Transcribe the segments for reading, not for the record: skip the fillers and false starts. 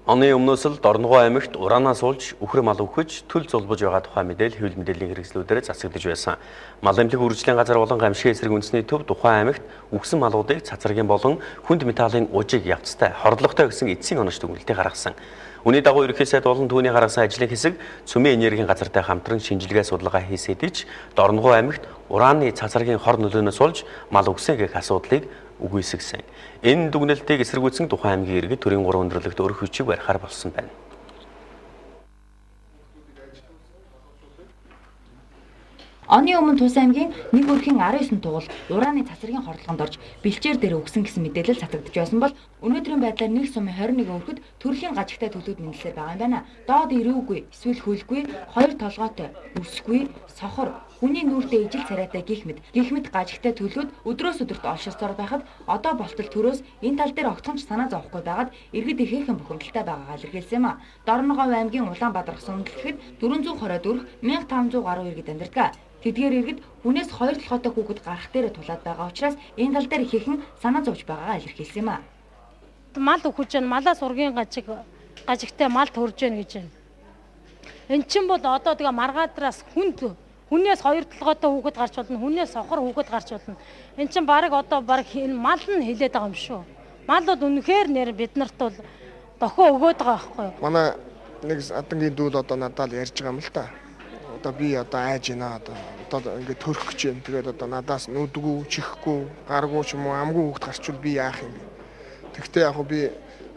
Оны өмнөөс л Дорногов аймагт ураанаас уулж үхэр мал өгөхөж төл зулбож байгаа тухай мэдээлэл хэвлэл мэдээллийн хэрэгслүүдээр засагдж байсан. Мал эмнэлэг үржилтийн газар болон гамшигын эсрэг үндэсний төв тухайн аймагт үхсэн малуудыг цацрагийн болон хүнд металлын ужиг явцтай хордлоготой гэсэн эцсийн онож дүгнэлтийг гаргасан. Үүний дагуу ерөнхий сайд болон түүний гаргасан ажлын хэсэг Цөмийн энергийн газартай хамтран шинжилгээ судалгаа хийсэдэж Дорногов аймагт урааны цацрагийн хор нөлөөнөөс болж мал өгсөн гэх асуудлыг үгүйсгэсэн. Энэ дүгнэлтийг эсэргүүцсэн тухайн аймгийн иргэд төрийн 3 өндөрлөгт өрх хүчийг барихаар болсон байна. Оны өмнө Тус аймгийн нэг өрхийн 19 тугал урааны цацрагийн хордлогонд орж бэлчээр дээр өгсөн гэсэн мэдээлэл цацагдж байсан бол өнөөдрийн байдлаар нэг сумын 21 өрхөд төрлийн гажигтай төлөвүүд мэдлэлээр байгаа юм байна. Доод ирүүгүй, эсвэл хөлгүй, хоёр толгойтой, өсгүй, сохор, хүний нүүртэй ижил царайтай гих мэт гажигтай төлөвүүд өдрөөс өдөрт олшилсоор байхад одоо болтол төрөөс энэ тал дээр огцомч санаа зовхгүй байгаад иргэд ихээхэн бухимдалтай байгаагаа илэрхийлсэн юм а. Дорногов аймгийн Улаанбаатар сумдлэхэд 420 өрх 1500 гаруй иргэд амьдардаг. Тэдгээр иргэд хүнээс хоёр толгойтой хүүхэд гарах дээр тулаад байгаа учраас энэ тал дээр ихээхэн санаа зовж байгаагаа илэрхийлсэн юм а. Мал өгөх чинь малаас ургийн гажигтай мал төрж гэнэ гэж байна. Эн чинь бол одоо тэгээ маргаадраас хүнээс хоёр толгойтой хүүхэд гарч болно, хүнээс сохор хүүхэд гарч болно. Эн чинь баг мал нь хилээд байгаа юм шүү. Мал бол үнэхээр нэр бид нарт бол дохио өгөөд байгаа байхгүй юу? Манай нэг адангийн дүүл одоо надад ярьж байгаа юм л та. Одоо би одоо айж байна одоо ингээд төрөх гэж байна. Тэгээд одоо надаас нүдгүй, чихгүй, гаргүй ч юм уу амгүй хүүхэд гарчвал би яах юм бэ? Тэгтээ яг би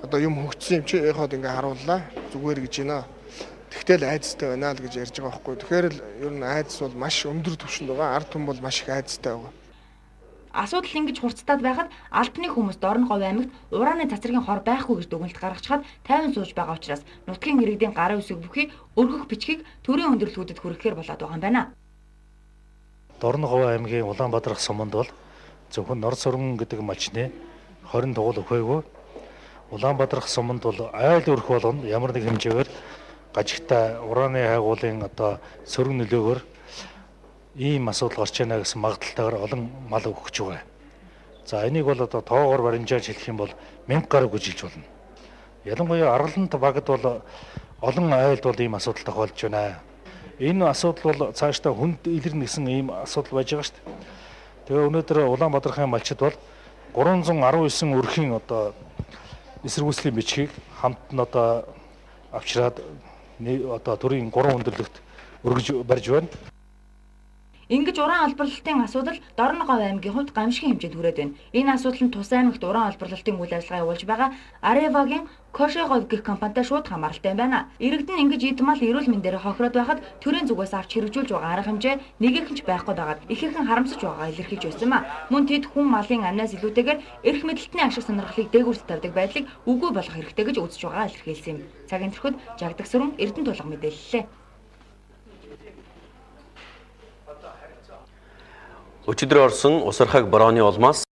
одоо юм хөгжсөн юм чи яхад ингээд харууллаа. Зүгээр гэж байна. Тэгтэл айцтай байна л гэж ярьж байгаа байхгүй. Тэгэхээр л ер нь айц бол маш өндөр түвшинд байгаа. Ард түмэн бол маш их айцтай байгаа. Асуудал ингэж хурцтаад байхад албаны хүмүүс Дорногов аймагт урааны цацрагийн хор байхгүй гэж дүгнэлт гаргачаад тайван сууж байгаа учраас нутгийн иргэдийн гарын үсэг бүхий өргөх бичгийг төрийн өндөрлгүүдэд хүргэхээр болоод байгаа юм байна. Дорногов аймгийн Улаанбаатар суманд бол зөвхөн Нор Сүрэн гэдэг малчны 20 тугал өгөөгүй. Улаанбаатар суманд бол айл өрх болгоно ямар нэг хэмжээгээр гажигтай урааны хайгуулын одоо сөрөг нөлөөгөөр ийм асуудал гарч яана гэсэн магадaltaгаар олон мал өгч байгаа. За энийг бол одоо тоогоор баримжааж хэлэх юм бол 1000 гаруй гэж хэлж болно. Ялангуяа Аргалант багт бол олон айлд бол ийм асуудал тохиолдож байна. Энэ асуудал бол цаашдаа хүнд илэрнэ гэсэн ийм асуудал байж байгаа шүү дээ. Тэгээ өнөөдөр Улаанбаатарын малчид бол 319 өрхийн одоо эсэргүүцлийн бичгийг хамт нь одоо авчираад одоо төрийн 3 өндөрлөгт өргөж барьж байна. Ингэж уран олборлолтын асуудал Дорногов аймгийн хувьд гамшигын хэмжээнд хүрээд байна. Энэ асуудал нь Тус аймагт уран олборлолтын үйл ажиллагаа явуулж байгаа Аревагийн Кошегов гэх компанитай шууд хамааралтай байна. Иргэдэн ингэж эд мал эрүүл мэндээр хохироод байхад төрийн зүгээс авч хэрэгжүүлж байгаа арга хэмжээ нэгэнч байхгүй байгаад ихээхэн харамсаж байгаа илэрхийлж байсан юм а. Мөн тэд хүн малын амнаас илүүтэйгээр эрх мэдэлтний ашиг сонирхлыг дээгүүрт тавьдаг байдлыг үгүй болгох хэрэгтэй гэж үзэж байгаа илэрхийлсэн юм. Цагийн төрхөд Жагдаг Сүрэн Эрдэнэ тулга мэдээллээ. Өчигдөр орсон усархаг борооны улмаас